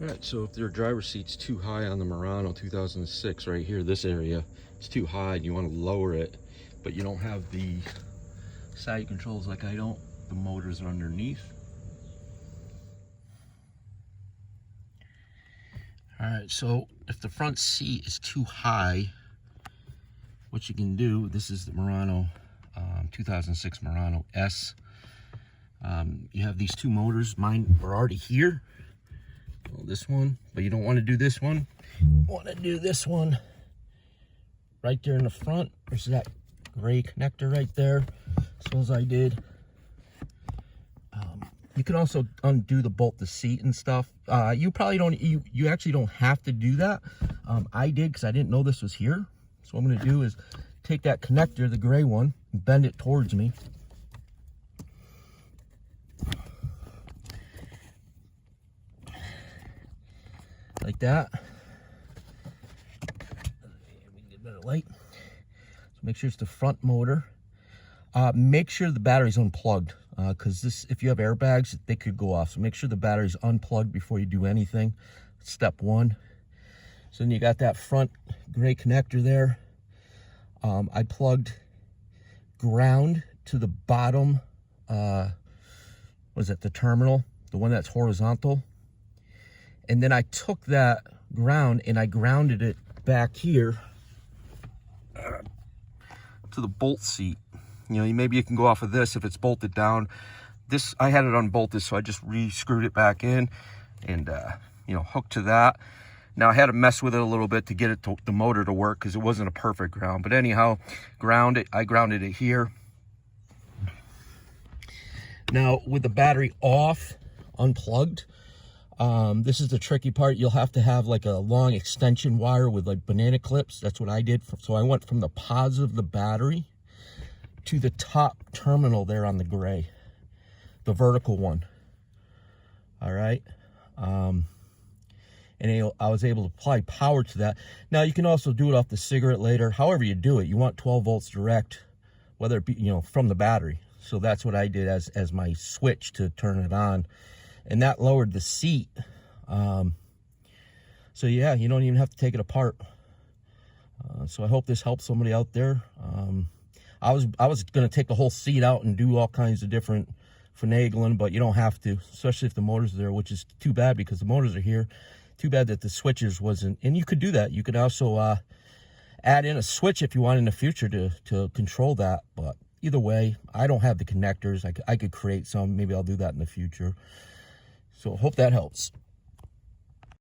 All right, so if your driver's seat's too high on the Murano 2006 right here, this area, it's too high and you want to lower it, but you don't have the side controls like I don't, the motors are underneath. All right, so if the front seat is too high, what you can do, this is the Murano 2006 Murano S. You have these two motors. Mine are already here. Well, this one, but you don't want to do this one. You want to do this one right there in the front. There's that gray connector right there, as I did. You can also undo the bolt the seat and stuff. You probably don't, you actually don't have to do that. I did because I didn't know this was here. So what I'm going to do is take that connector, the gray one, and bend it towards me. Like that. We can get a better light. So make sure it's the front motor. Make sure the battery's unplugged, because this, if you have airbags, they could go off. So make sure the battery's unplugged before you do anything. Step one. So then you got that front gray connector there. I plugged ground to the bottom, what is it, the terminal, the one that's horizontal. And then I took that ground and I grounded it back here to the bolt seat. You know, maybe you can go off of this if it's bolted down. This, I had it unbolted, so I just re-screwed it back in and, you know, hooked to that. Now, I had to mess with it a little bit to get it to, the motor to work, because it wasn't a perfect ground. But anyhow, I grounded it here. Now, with the battery off, unplugged, this is the tricky part. You'll have to have like a long extension wire with like banana clips. That's what I did. So I went from the positive of the battery to the top terminal there on the gray, the vertical one. All right. And I was able to apply power to that. Now you can also do it off the cigarette lighter. However you do it, you want 12 volts direct, whether it be, you know, from the battery. So that's what I did as my switch to turn it on. And that lowered the seat. So yeah, you don't even have to take it apart. So I hope this helps somebody out there. I was gonna take the whole seat out and do all kinds of different finagling, but you don't have to, especially if the motor's there, which is too bad because the motors are here. Too bad that the switches wasn't, and you could do that. You could also add in a switch if you want in the future to control that. But either way, I don't have the connectors. I could create some. Maybe I'll do that in the future. So hope that helps.